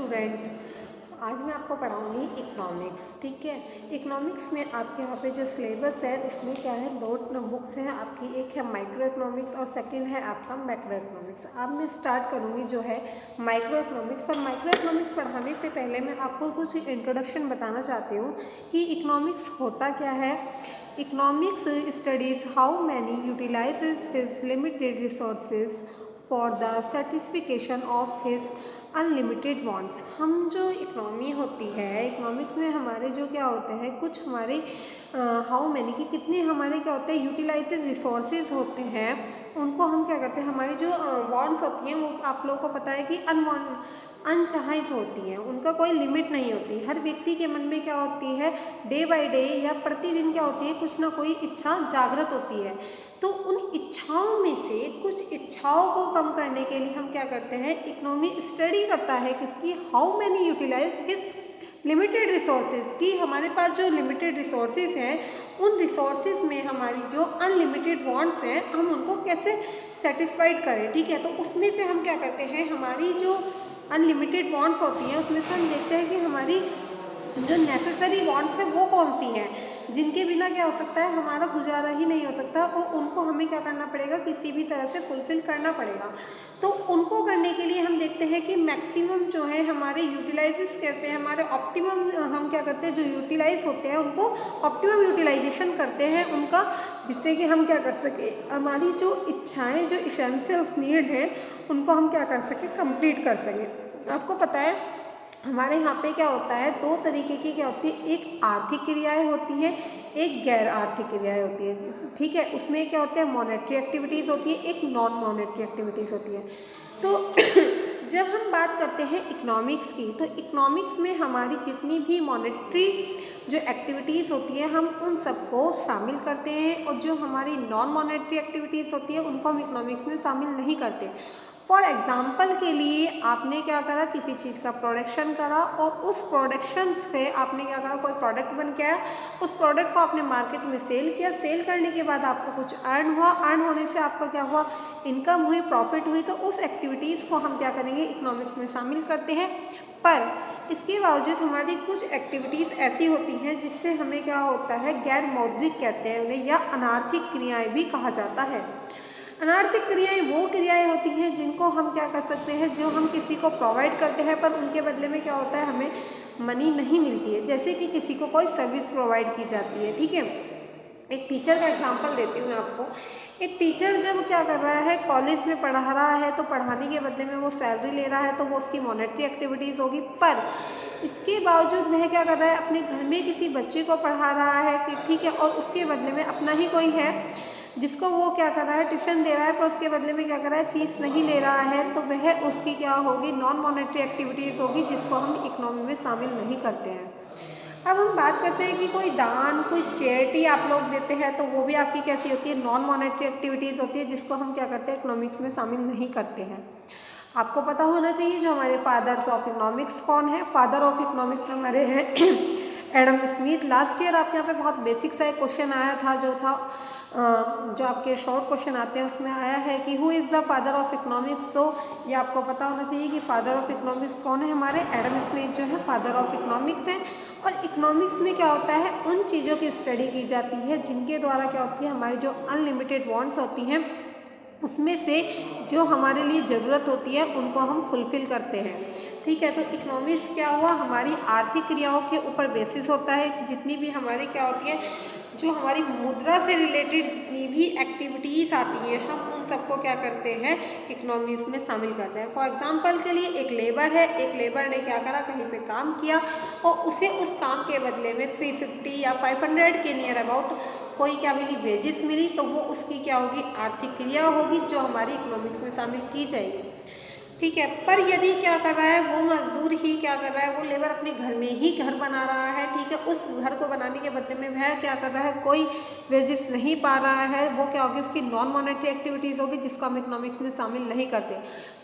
Student, आज मैं आपको पढ़ाऊंगी इकोनॉमिक्स। ठीक है, इकोनॉमिक्स में आपके यहाँ पे जो सिलेबस है उसमें क्या है, दो बुक्स हैं आपकी, एक है माइक्रो इकोनॉमिक्स और सेकंड है आपका मैक्रो इकोनॉमिक्स। अब मैं स्टार्ट करूँगी जो है माइक्रो इकोनॉमिक्स। और माइक्रो इकोनॉमिक्स पढ़ाने से पहले मैं आपको कुछ इंट्रोडक्शन बताना चाहती हूँ कि इकोनॉमिक्स होता क्या है। Economics studies how many utilises his limited resources for the satisfaction of his unlimited wants. हम जो इकोनॉमी होती है, इकोनॉमिक्स में हमारे जो क्या होते हैं, कुछ हमारे हाउ मैनी कि कितने हमारे क्या होते हैं यूटिलाइजेड रिसोर्सेज होते हैं, उनको हम क्या करते हैं, हमारी जो वांट्स होती हैं वो आप लोगों को पता है कि अनचाहित होती हैं, उनका कोई लिमिट नहीं होती। हर व्यक्ति के मन में क्या होती है, डे बाय डे या प्रतिदिन क्या होती है, कुछ ना कोई इच्छा जागृत होती है। तो उन इच्छाओं में से कुछ इच्छाओं को कम करने के लिए हम क्या करते हैं, इकोनॉमी स्टडी करता है किसकी, how many utilise his limited resources, कि हमारे पास जो लिमिटेड रिसोर्सेज हैं उन रिसोर्सेज में हमारी जो अनलिमिटेड वांट्स हैं हम उनको कैसे सेटिस्फाइड करें। ठीक है, तो उसमें से हम क्या करते हैं, हमारी जो अनलिमिटेड वांट्स होती हैं उसमें से हम देखते हैं कि हमारी जो नेसेसरी वांट्स है वो कौन सी हैं, जिनके बिना क्या हो सकता है, हमारा गुजारा ही नहीं हो सकता, और उनको हमें क्या करना पड़ेगा, किसी भी तरह से फुलफिल करना पड़ेगा। तो उनको करने के लिए हम देखते हैं कि मैक्सिमम जो है हमारे यूटिलाइजेस कैसे हैं, हमारे ऑप्टिमम हम क्या करते हैं, जो यूटिलाइज होते हैं उनको ऑप्टिमम यूटिलाइजेशन करते हैं उनका, जिससे कि हम क्या कर सके, हमारी जो इच्छाएँ, जो इसेंशियल नीड है उनको हम क्या कर सकें, कंप्लीट कर सकें। आपको पता है हमारे यहाँ पे क्या होता है, दो तरीके की क्या होती है, एक आर्थिक क्रियाएं होती हैं, एक गैर आर्थिक क्रियाएं होती है। ठीक है, उसमें क्या होता है, मॉनेटरी एक्टिविटीज़ होती है, एक नॉन मॉनेटरी एक्टिविटीज़ होती है। तो जब हम बात करते हैं इकोनॉमिक्स की, तो इकोनॉमिक्स में हमारी जितनी भी मॉनेटरी जो एक्टिविटीज़ होती हैं हम उन सबको शामिल करते हैं, और जो हमारी नॉन मॉनेटरी एक्टिविटीज़ होती है उनको हम इकोनॉमिक्स में शामिल नहीं करते। फॉर एग्ज़ाम्पल के लिए आपने क्या करा, किसी चीज़ का प्रोडक्शन करा और उस प्रोडक्शन से आपने क्या करा, कोई प्रोडक्ट बन के आया, उस प्रोडक्ट को आपने मार्केट में सेल किया, सेल करने के बाद आपको कुछ अर्न हुआ, अर्न होने से आपका क्या हुआ, इनकम हुई, प्रॉफिट हुई। तो उस एक्टिविटीज़ को हम क्या करेंगे, इकोनॉमिक्स में शामिल करते हैं। पर इसके बावजूद हमारी कुछ एक्टिविटीज़ ऐसी होती हैं जिससे हमें क्या होता है, गैर मौद्रिक कहते हैं उन्हें, या अनार्थिक क्रियाएँ भी कहा जाता है। अनार्थिक क्रियाएं वो क्रियाएं होती हैं जिनको हम क्या कर सकते हैं, जो हम किसी को प्रोवाइड करते हैं पर उनके बदले में क्या होता है, हमें मनी नहीं मिलती है। जैसे कि किसी को कोई सर्विस प्रोवाइड की जाती है। ठीक है, एक टीचर का एग्जांपल देती हूँ मैं आपको। एक टीचर जब क्या कर रहा है, कॉलेज में पढ़ा रहा है, तो पढ़ाने के बदले में वो सैलरी ले रहा है, तो वो उसकी मॉनेटरी एक्टिविटीज़ होगी। पर इसके बावजूद वह क्या कर रहा है, अपने घर में किसी बच्चे को पढ़ा रहा है कि ठीक है, और उसके बदले में अपना ही कोई है जिसको वो क्या कर रहा है, ट्यूशन दे रहा है, पर उसके बदले में क्या कर रहा है, फीस नहीं ले रहा है, तो वह उसकी क्या होगी, नॉन मॉनेटरी एक्टिविटीज़ होगी, जिसको हम इकोनॉमी में शामिल नहीं करते हैं। अब हम बात करते हैं कि कोई दान, कोई चैरिटी आप लोग देते हैं, तो वो भी आपकी कैसी होती है, नॉन मॉनेटरी एक्टिविटीज़ होती है, जिसको हम क्या करते हैं, इकोनॉमिक्स में शामिल नहीं करते हैं। आपको पता होना चाहिए जो हमारे फादर्स ऑफ इकोनॉमिक्स कौन है। फादर ऑफ इकोनॉमिक्स हमारे हैं एडम स्मिथ। लास्ट ईयर आपके यहाँ पे बहुत बेसिक सा एक क्वेश्चन आया था, जो था जो आपके शॉर्ट क्वेश्चन आते हैं उसमें आया है कि who is the father of economics. तो ये आपको पता होना चाहिए कि फादर ऑफ इकोनॉमिक्स कौन है, हमारे एडम स्मिथ जो है फादर ऑफ इकोनॉमिक्स हैं। और इकोनॉमिक्स में क्या होता है, उन चीज़ों की स्टडी की जाती है जिनके द्वारा क्या होती है, हमारी जो अनलिमिटेड वांट्स होती हैं उसमें से जो हमारे लिए ज़रूरत होती है उनको हम फुलफ़िल करते हैं। ठीक है, तो इकोनॉमिक्स क्या हुआ, हमारी आर्थिक क्रियाओं के ऊपर बेसिस होता है कि जितनी भी हमारी क्या होती है, जो हमारी मुद्रा से रिलेटेड जितनी भी एक्टिविटीज़ आती हैं हम उन सबको क्या करते हैं, इकोनॉमिक्स में शामिल करते हैं। फॉर एग्जांपल के लिए एक लेबर है, एक लेबर ने क्या करा, कहीं पे काम किया और उसे उस काम के बदले में 350 या 500 के नियर अबाउट कोई क्या मिली, वेजेस मिली, तो वो उसकी क्या होगी, आर्थिक क्रिया होगी, जो हमारी इकोनॉमिक्स में शामिल की जाएगी। ठीक है, पर यदि क्या कर रहा है, वो मजदूर ही क्या कर रहा है, वो लेबर अपने घर में ही घर बना रहा है। ठीक है, उस घर को बनाने के बदले में वह क्या कर रहा है, कोई वेजेस नहीं पा रहा है, वो क्या होगी, उसकी नॉन मॉनेटरी एक्टिविटीज़ होगी, जिसको हम इकोनॉमिक्स में शामिल नहीं करते।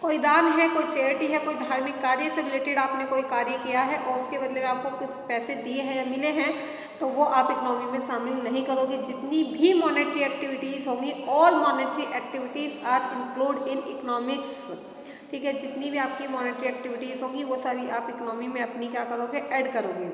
कोई दान है, कोई चैरिटी है, कोई धार्मिक कार्य से रिलेटेड आपने कोई कार्य किया है और उसके बदले में आपको कुछ पैसे दिए हैं या मिले हैं, तो वो आप इकोनॉमी में शामिल नहीं करोगे। जितनी भी मॉनेटरी एक्टिविटीज़ होंगी, all monetary activities are include in economics. ठीक है। जितनी भी आपकी मॉनेटरी एक्टिविटीज़ होगी वो सारी आप इकोनॉमी में अपनी क्या करोगे, ऐड करोगे।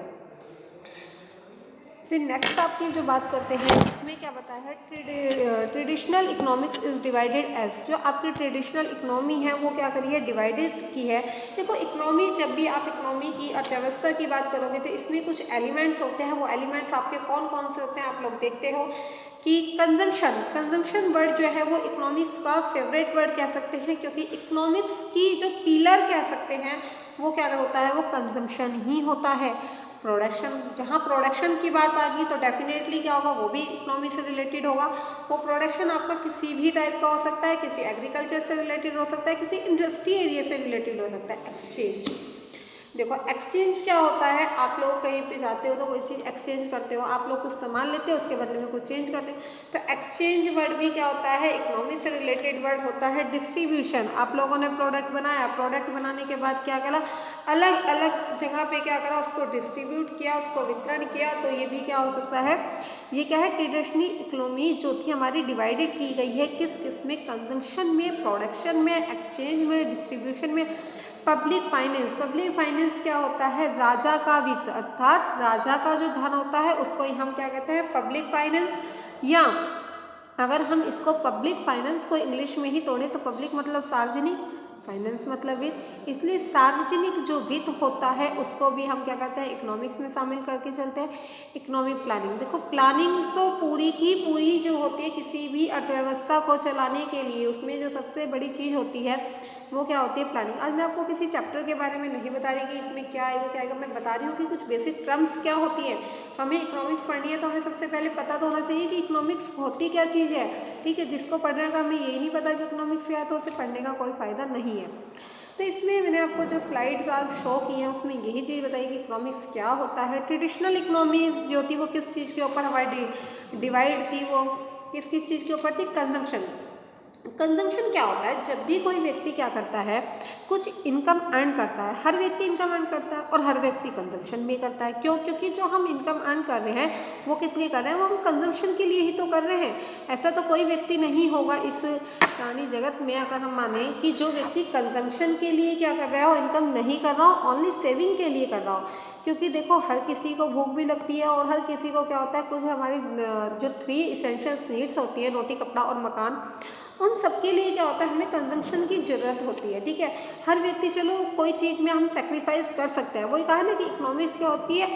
फिर नेक्स्ट आपकी जो बात करते हैं इसमें क्या बताया है, traditional economics is divided as, जो आपकी ट्रेडिशनल इकोनॉमी है वो क्या करी है, डिवाइडेड की है। देखो इकोनॉमी, जब भी आप इकोनॉमी की अर्थव्यवस्था की बात करोगे तो इसमें कुछ एलिमेंट्स होते हैं। वो एलिमेंट्स आपके कौन कौन से होते हैं, आप लोग देखते हो कि कंजम्पशन वर्ड जो है वो इकोनॉमिक्स का फेवरेट वर्ड कह सकते हैं, क्योंकि इकोनॉमिक्स की जो पिलर कह सकते हैं वो क्या होता है, वो कंजम्पशन ही होता है। प्रोडक्शन, जहाँ प्रोडक्शन की बात आ गई तो डेफिनेटली क्या होगा, वो भी इकोनॉमी से रिलेटेड होगा। वो प्रोडक्शन आपका किसी भी टाइप का हो सकता है, किसी एग्रीकल्चर से रिलेटेड हो सकता है, किसी इंडस्ट्री एरिया से रिलेटेड हो सकता है। एक्सचेंज, देखो एक्सचेंज क्या होता है, आप लोग कहीं पे जाते हो तो कोई चीज़ एक्सचेंज करते हो, आप लोग कुछ सामान लेते हो उसके बदले में कुछ चेंज करते हो, तो एक्सचेंज वर्ड भी क्या होता है, इकोनॉमी से रिलेटेड वर्ड होता है। डिस्ट्रीब्यूशन, आप लोगों ने प्रोडक्ट बनाया, प्रोडक्ट बनाने के बाद क्या करा, अलग अलग जगह पे क्या करा, उसको डिस्ट्रीब्यूट किया, उसको वितरण किया, तो ये भी क्या हो सकता है, ये क्या है, ट्रेडिशनल इकोनॉमी जो थी हमारी डिवाइडेड की गई है किस किस में, कंजम्पशन में, प्रोडक्शन में, एक्सचेंज में, डिस्ट्रीब्यूशन में। पब्लिक फाइनेंस, पब्लिक फाइनेंस क्या होता है, राजा का वित्त, अर्थात राजा का जो धन होता है उसको ही हम क्या कहते हैं, पब्लिक फाइनेंस। या अगर हम इसको पब्लिक फाइनेंस को इंग्लिश में ही तोड़े तो पब्लिक मतलब सार्वजनिक, फाइनेंस मतलब वित्त, इसलिए सार्वजनिक जो वित्त होता है उसको भी हम क्या कहते हैं, इकोनॉमिक्स में शामिल करके चलते हैं। इकोनॉमिक प्लानिंग, देखो प्लानिंग तो पूरी की पूरी जो होती है किसी भी अर्थव्यवस्था को चलाने के लिए, उसमें जो सबसे बड़ी चीज़ होती है वो क्या होती है, प्लानिंग। आज मैं आपको किसी चैप्टर के बारे में नहीं बता रही कि इसमें क्या आएगा क्या आएगा, मैं बता रही हूँ कि कुछ बेसिक टर्म्स क्या होती हैं। हमें इकोनॉमिक्स पढ़नी है तो हमें सबसे पहले पता तो होना चाहिए कि इकोनॉमिक्स होती क्या चीज़ है, ठीक है। जिसको पढ़ने का हमें यही नहीं पता कि इकोनॉमिक्स क्या है तो उसे पढ़ने का कोई फ़ायदा नहीं है। तो इसमें मैंने आपको जो स्लाइड्स आज शो की हैं उसमें यही चीज़ बताई कि इकोनॉमिक्स क्या होता है। ट्रेडिशनल इकोनॉमीज जो थी वो किस चीज़ के ऊपर हमारी डिवाइड थी, वो किस किस चीज़ के ऊपर थी, कंजम्पशन। कंजम्पशन क्या होता है, जब भी कोई व्यक्ति क्या करता है, कुछ इनकम अर्न करता है, हर व्यक्ति इनकम अर्न करता है और हर व्यक्ति कंजम्पशन भी करता है। क्यों, क्योंकि जो हम इनकम अर्न कर रहे हैं वो किस लिए कर रहे हैं, वो हम कंजम्पशन के लिए ही तो कर रहे हैं। ऐसा तो कोई व्यक्ति नहीं होगा इस प्राणी जगत में, अगर हम माने कि जो व्यक्ति कंजम्पशन के लिए क्या कर रहा हो, इनकम नहीं कर रहा हो, ओनली सेविंग के लिए कर रहा हो। क्योंकि देखो हर किसी को भूख भी लगती है और हर किसी को क्या होता है, कुछ हमारी जो 3 इसेंशियल नीड्स होती है, रोटी कपड़ा और मकान, उन सबके लिए क्या होता है, हमें कंजम्पशन की ज़रूरत होती है, ठीक है। हर व्यक्ति, चलो कोई चीज़ में हम सेक्रीफाइस कर सकते हैं, वही कहा ना कि इकोनॉमिक्स क्या होती है,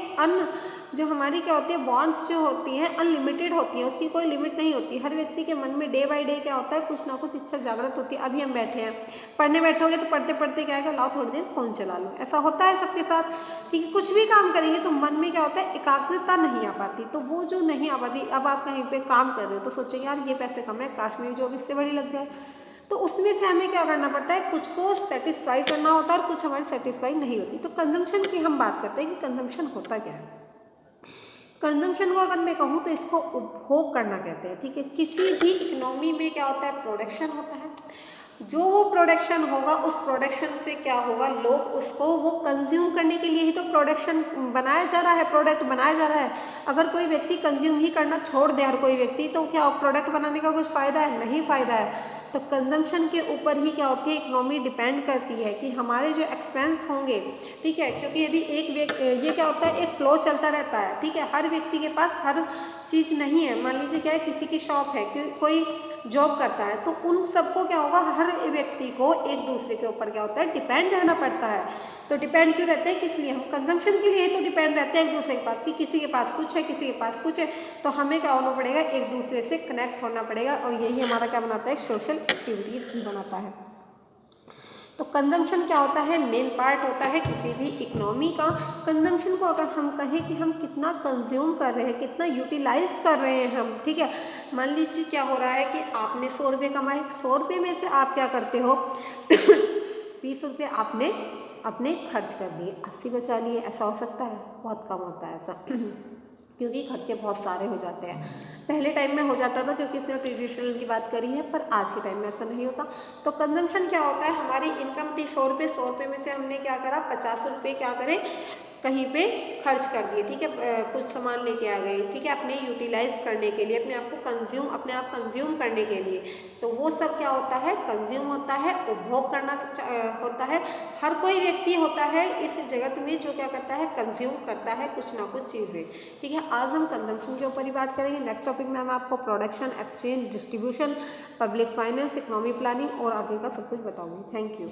जो हमारी क्या होती है, वांट्स जो होती हैं अनलिमिटेड होती हैं, उसकी कोई लिमिट नहीं होती। हर व्यक्ति के मन में डे बाय डे क्या होता है, कुछ ना कुछ इच्छा जागृत होती है। अभी हम बैठे हैं, पढ़ने बैठोगे तो पढ़ते पढ़ते क्या है, लाओ थोड़ी देर फ़ोन चला लो, ऐसा होता है सबके साथ, ठीक है। कुछ भी काम करेंगे तो मन में क्या होता है, एकाग्रता नहीं आ पाती, तो वो जो नहीं आ पाती, अब आप कहीं पे काम कर रहे हो तो सोचेंगे यार ये पैसे कम है, काश मेरी जॉब इससे बड़ी लग जाए, तो उसमें से हमें क्या करना पड़ता है, कुछ को सेटिस्फाई करना होता है और कुछ हमारी सेटिस्फाई नहीं होती। तो कंजम्पशन की हम बात करते हैं कि कंजम्पशन होता क्या है। कंजम्पशन को अगर मैं कहूँ तो इसको उपभोग करना कहते हैं, ठीक है। किसी भी इकोनॉमी में क्या होता है, प्रोडक्शन होता है, जो वो प्रोडक्शन होगा उस प्रोडक्शन से क्या होगा, लोग उसको वो कंज्यूम करने के लिए ही तो प्रोडक्शन बनाया जा रहा है, प्रोडक्ट बनाया जा रहा है। अगर कोई व्यक्ति कंज्यूम ही करना छोड़ दे, हर कोई व्यक्ति, तो क्या प्रोडक्ट बनाने का कुछ फ़ायदा है, नहीं फ़ायदा है। तो कंजम्पशन के ऊपर ही क्या होती है, इकोनॉमी डिपेंड करती है कि हमारे जो एक्सपेंस होंगे, ठीक है। क्योंकि यदि ये क्या होता है, एक फ्लो चलता रहता है, ठीक है। हर व्यक्ति के पास हर चीज़ नहीं है, मान लीजिए क्या है, किसी की शॉप है, कोई जॉब करता है, तो उन सबको क्या होगा, हर व्यक्ति को एक दूसरे के ऊपर क्या होता है, डिपेंड रहना पड़ता है। तो डिपेंड क्यों रहते हैं, किस लिए, हम कंजम्पशन के लिए ही तो डिपेंड रहते हैं एक दूसरे के पास, कि किसी के पास कुछ है, किसी के पास कुछ है, तो हमें क्या होना पड़ेगा, एक दूसरे से कनेक्ट होना पड़ेगा, और यही हमारा क्या बनाता है, सोशल एक्टिविटीज़ भी बनाता है। तो कंजम्पशन क्या होता है, मेन पार्ट होता है किसी भी इकोनॉमी का। कंजम्पशन को अगर हम कहें कि हम कितना कंज्यूम कर रहे हैं, कितना यूटिलाइज कर रहे हैं हम, ठीक है। मान लीजिए क्या हो रहा है कि आपने 100 रुपये कमाए, 100 रुपये में से आप क्या करते हो 20 रुपये आपने अपने खर्च कर दिए, 80 बचा लिए, ऐसा हो सकता है, बहुत कम होता है ऐसा क्योंकि खर्चे बहुत सारे हो जाते हैं। पहले टाइम में हो जाता था क्योंकि इसने ट्रेडिशनल की बात करी है, पर आज के टाइम में ऐसा नहीं होता। तो कंजम्पशन क्या होता है, हमारी इनकम थी 100 रुपये, 100 रुपये में से हमने क्या करा, 50 रुपये क्या करें, कहीं पे खर्च कर दिए, ठीक है, कुछ सामान लेके आ गए, ठीक है, अपने यूटिलाइज करने के लिए, अपने आप को अपने आप कंज्यूम करने के लिए, तो वो सब क्या होता है, कंज्यूम होता है, उपभोग करना होता है। हर कोई व्यक्ति होता है इस जगत में जो क्या करता है, कंज्यूम करता है कुछ ना कुछ चीज़ें, ठीक है। आज हम कंजम्पशन के ऊपर ही बात करेंगे। नेक्स्ट टॉपिक में मैं आपको production, exchange, distribution, public finance, economy planning और आगे का सब कुछ बताऊंगी। Thank you.